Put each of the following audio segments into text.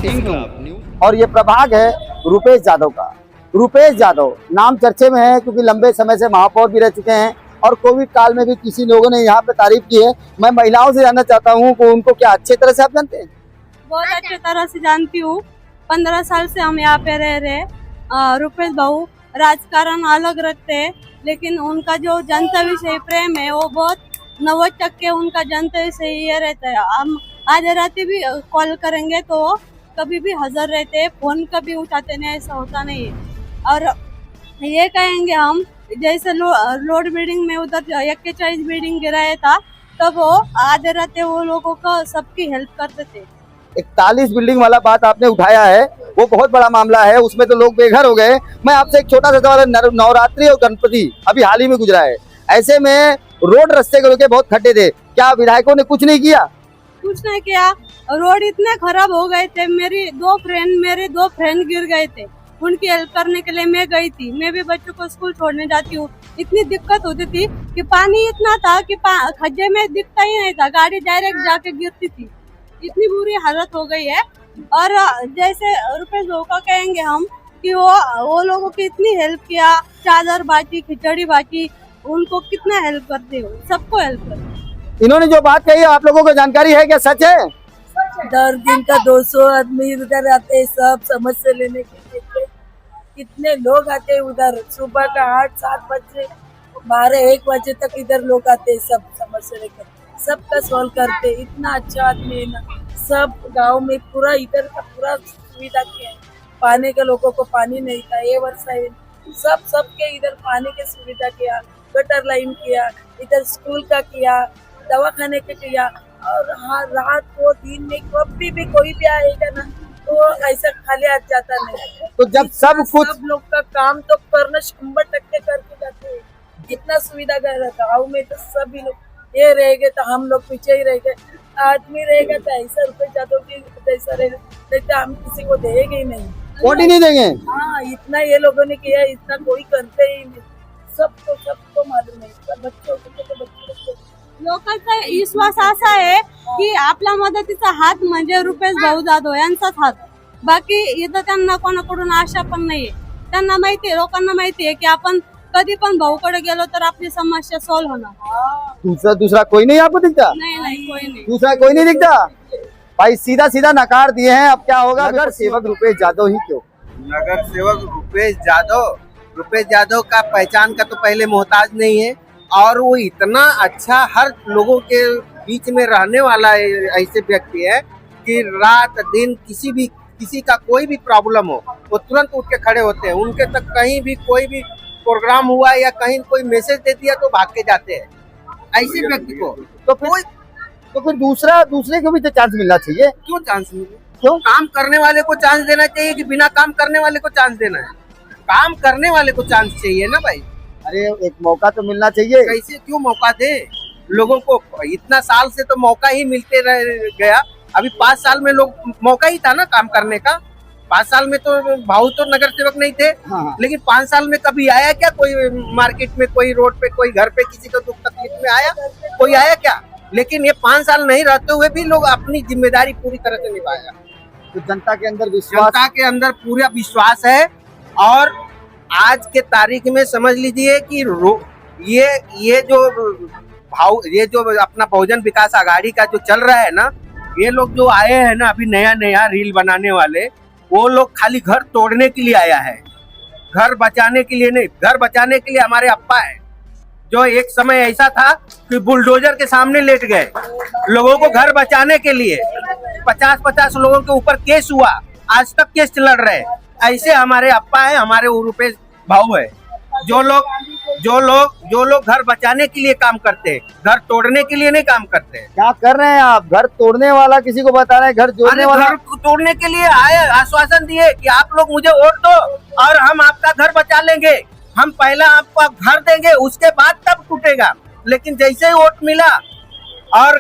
से हूँ और ये प्रभाग है रुपेश यादव का। रुपेश यादव नाम चर्चे में है क्योंकि लंबे समय से महापौर भी रह चुके हैं और कोविड काल में भी किसी लोगों ने यहाँ पे तारीफ की है। मैं महिलाओं से जानना चाहता हूँ कि उनको क्या अच्छे तरह से आप जानते हैं? बहुत अच्छी तरह से जानती हूँ। 15 साल से हम यहाँ पे रह रहे। रुपेश भाऊ राजकारण अलग रखते हैं, लेकिन उनका जो जनता विषय प्रेम है वो बहुत 90% उनका जनता विषय ये रहता है। हम आज रात भी कॉल करेंगे तो कभी भी हाजिर रहते हैं, फोन कभी उठाते नहीं, ऐसा होता नहीं है। और ये कहेंगे हम जैसे लोड बिल्डिंग में उधर 41 बिल्डिंग गिराया था तब वो आधे रात वो लोगों का सबकी हेल्प करते थे। 41 बिल्डिंग वाला बात आपने उठाया है, वो बहुत बड़ा मामला है, उसमें तो लोग बेघर हो गए। मैं आपसे एक छोटा सा सवाल, नवरात्रि और गणपति अभी हाल ही में गुजरा है, ऐसे में रोड रास्ते को लेकर बहुत खड्डे थे, क्या विधायकों ने कुछ नहीं किया? कुछ नहीं किया। रोड इतने खराब हो गए थे। मेरे दो फ्रेंड गिर गए थे, उनकी हेल्प करने के लिए मैं गई थी। मैं भी बच्चों को स्कूल छोड़ने जाती हूँ। इतनी दिक्कत होती थी कि पानी इतना था कि खड्डे में दिखता ही नहीं था, गाड़ी डायरेक्ट जाके गिरती थी। इतनी बुरी हालत हो गई है। और जैसे रुपेश भाऊ का कहेंगे हम कि वो लोगों की इतनी हेल्प किया, चादर बांटी, खिचड़ी बांटी, उनको कितना हेल्प करते हो, सबको हेल्प करते। इन्होंने जो बात कही आप लोगों को जानकारी है क्या, सच है? 10 दिन का 200 आदमी उधर आते हैं, सब समस्या लेने के लिए। कितने लोग आते हैं उधर, सुबह का 8-7 बजे 12-1 बजे तक इधर लोग आते हैं, सब समस्या लेकर सबका सॉल्व करते। इतना अच्छा आदमी है ना। सब गांव में पूरा इधर का पूरा सुविधा किया है। पानी के लोगों को पानी नहीं था, ये वर्षा सबके इधर पानी की सुविधा किया, गटर लाइन किया, इधर स्कूल का किया, दवाखाने के किया। और हाँ, रात को दिन में कभी भी कोई भी आएगा ना तो ऐसा खाली हाथ जाता नहीं। तो जब सब कुछ सब लोग का काम तो करना 100% करके जाते हैं। जितना सुविधा गाँव में तो सभी लोग ये रहेंगे तो हम लोग पीछे ही रहेंगे। आदमी रहेगा तो ऐसा रुपये यादव की ऐसा रहेगा, नहीं तो हम किसी को देंगे ही नहीं, वोट ही नहीं देंगे। हाँ, इतना ये लोगों ने किया, इतना कोई करते ही नहीं। सबको मालूम है, बच्चों को लोकांचा विश्वास असा आहे की आपल्या मदतीचा हात म्हणजे रुपेश भाऊ जाधव यांचाच हात। बाकी इथं त्यांना कोणाकडून आशा पण नाहीये। त्यांना माहितीये, लोकांना माहितीये की आपण कधी पण भाऊकडे गेलो तर आपली समस्या सॉल्व होणार। दूसरा कोई नहीं आपको दिखता? नहीं, कोई नहीं। दूसरा कोई नहीं दिखता। भाई सीधा नकार दिए हैं, अब क्या होगा? नगर सेवक रुपेश यादव ही क्यों? नगर सेवक रुपेश यादव का पहचान का तो पहले मोहताज नहीं है, और वो इतना अच्छा हर लोगों के बीच में रहने वाला ऐसे व्यक्ति है कि रात दिन किसी का कोई भी प्रॉब्लम हो वो तुरंत उठ के खड़े होते हैं। उनके तक कहीं भी कोई भी प्रोग्राम हुआ या कहीं कोई मैसेज दे दिया तो भाग के जाते हैं ऐसे व्यक्ति को। तो फिर दूसरे को भी तो चांस मिलना चाहिए। क्यों चांस मिले? क्यों? काम करने वाले को चांस देना चाहिए कि बिना काम करने वाले को चांस देना है? काम करने वाले को चांस चाहिए ना भाई। अरे एक मौका तो मिलना चाहिए। कैसे क्यों मौका दे लोगों को? इतना साल से तो मौका ही मिलते रह गया। अभी 5 साल में लोग मौका ही था ना काम करने का। 5 साल में तो भाऊ तो नगर सेवक नहीं थे। हाँ। लेकिन 5 साल में कभी आया क्या? कोई मार्केट में, कोई रोड पे, कोई घर पे किसी को दुख तकलीफ में आया? कोई आया क्या? लेकिन ये 5 साल नहीं रहते हुए भी लोग अपनी जिम्मेदारी पूरी तरह से निभाया। तो जनता के अंदर पूरा विश्वास है। और आज के तारीख में समझ लीजिए कि ये जो अपना बहुजन विकास आघाड़ी का जो चल रहा है ना, ये लोग जो आए हैं ना अभी नया रील बनाने वाले, वो लोग खाली घर तोड़ने के लिए आया है, घर बचाने के लिए नहीं। घर बचाने के लिए हमारे अप्पा है, जो एक समय ऐसा था कि बुलडोजर के सामने लेट गए लोगों को घर बचाने के लिए। 50-50 लोगों के ऊपर केस हुआ, आज तक केस लड़ रहे हैं। ऐसे हमारे अप्पा है, हमारे रुपेश भाऊ है। जो लोग घर बचाने के लिए काम करते हैं, घर तोड़ने के लिए नहीं काम करते। क्या कर रहे हैं आप? घर तोड़ने वाला किसी को बता रहे हैं, घर जोड़ने वाला? घर तोड़ने के लिए आए, आश्वासन दिए कि आप लोग मुझे वोट दो और हम आपका घर बचा लेंगे, हम पहला आपको घर देंगे, उसके बाद तब टूटेगा। लेकिन जैसे ही वोट मिला और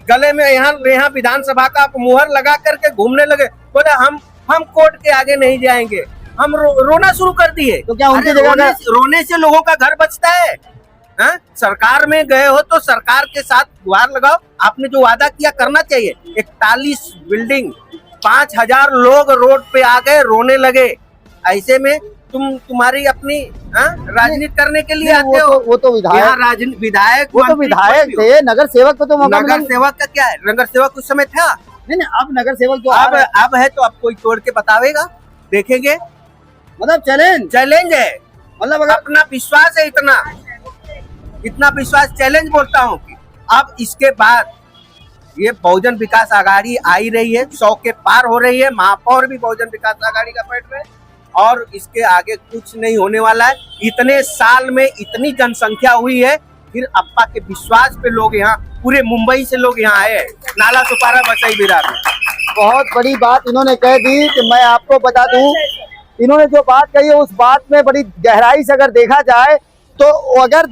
गले में यहाँ विधानसभा का मुहर लगा करके घूमने लगे, बोले हम कोर्ट के आगे नहीं जाएंगे, हम रोना शुरू कर दिए। तो क्या उनकी जगह रोने से लोगों का घर बचता है? सरकार में गए हो तो सरकार के साथ गुहार लगाओ। आपने जो वादा किया करना चाहिए। 41 बिल्डिंग 5,000 लोग रोड पे आ गए, रोने लगे। ऐसे में तुम्हारी अपनी राजनीति करने के लिए आते हो। वो तो विधायक, यहाँ विधायक, वो तो विधायक थे, नगर सेवक को तो मौका नगर सेवक का क्या है? नगर सेवक उस समय था नहीं, अब नगर सेवक तो अब है, तो अब कोई तोड़ के बतावेगा, देखेंगे। मतलब चैलेंज है, मतलब अगर अपना विश्वास है, इतना विश्वास, चैलेंज बोलता हूँ कि अब इसके बाद ये बहुजन विकास आघाड़ी आई रही है, 100 के पार हो रही है। महापौर भी बहुजन विकास आघाड़ी का बैठ रहे, और इसके आगे कुछ नहीं होने वाला है। इतने साल में इतनी जनसंख्या हुई है, फिर अप्पा के विश्वास पे लोग यहाँ, पूरे मुंबई से लोग यहाँ आए हैं, नाला सुपारा बसई बिरार में। बहुत बड़ी बात इन्होंने कह दी कि मैं आपको बता दूं, इन्होंने जो बात कही है उस बात में बड़ी गहराई से अगर देखा जाए तो अगर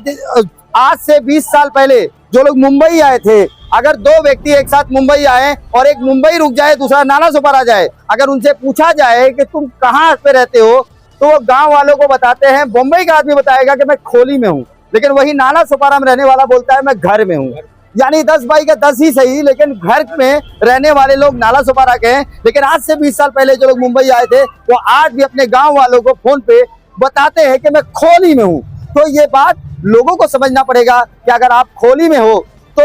आज से 20 साल पहले जो लोग मुंबई आए थे, अगर 2 व्यक्ति एक साथ मुंबई आए और एक मुंबई रुक जाए, दूसरा नाला सुपारा जाए, अगर उनसे पूछा जाए कि तुम कहाँ पे रहते हो, तो वो गांव वालों को बताते हैं, मुंबई का आदमी बताएगा कि मैं खोली में हूँ, लेकिन वही नाला सुपारा में रहने वाला बोलता है मैं घर में हूँ। यानी 10 बाई का 10 ही सही, लेकिन घर में रहने वाले लोग नाला सुपारा के हैं। लेकिन आज से 20 साल पहले जो लोग मुंबई आए थे, वो आज भी अपने गांव वालों को फोन पे बताते हैं कि मैं खोली में हूँ। तो ये बात लोगों को समझना पड़ेगा कि अगर आप खोली में हो तो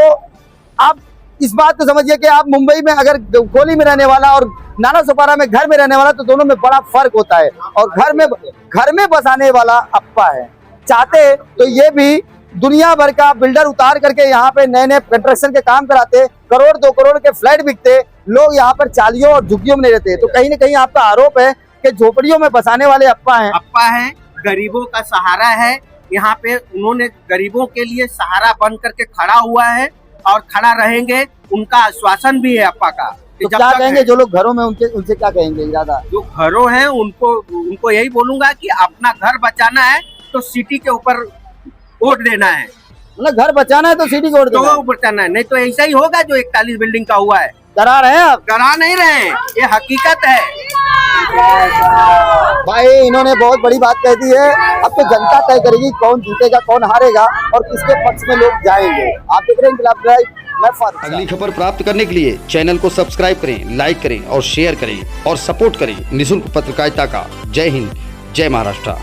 आप इस बात को समझिए कि आप मुंबई में अगर खोली में रहने वाला और नाला सुपारा में घर में रहने वाला, तो दोनों में बड़ा फर्क होता है। और घर में बसाने वाला अप्पा है। चाहते तो ये भी दुनिया भर का बिल्डर उतार करके यहाँ पे नए नए कंस्ट्रक्शन के काम कराते, करोड़ 2 करोड़ के फ्लैट बिकते, लोग यहाँ पर चालियों और झुग्गियों में नहीं रहते। तो कहीं ना कहीं आपका आरोप है कि झोपड़ियों में बसाने वाले अप्पा हैं, गरीबों का सहारा है। यहाँ पे उन्होंने गरीबों के लिए सहारा बन करके खड़ा हुआ है और खड़ा रहेंगे। उनका आश्वासन भी है अप्पा का। तो क्या कहेंगे जो लोग घरों में उनसे क्या कहेंगे? इरादा जो घरों हैं उनको यही बोलूंगा कि अपना घर बचाना है तो सिटी के ऊपर वोट देना है। मतलब घर बचाना है तो सिटी को वोट बचाना है, नहीं तो ऐसा ही होगा जो 41 बिल्डिंग का हुआ है। डरा रहे हैं आप? डरा नहीं रहे, ये हकीकत है भाई। इन्होंने बहुत बड़ी बात कह दी है। अब तो जनता तय करेगी कौन जीतेगा कौन हारेगा और किसके पक्ष में लोग जाएंगे। आप देख रहे हैं इंकलाब ड्राइव, मैं फारूक। अगली खबर प्राप्त करने के लिए चैनल को सब्सक्राइब करें, लाइक करें और शेयर करें और सपोर्ट करें निःशुल्क पत्रकारिता का। जय हिंद, जय महाराष्ट्र।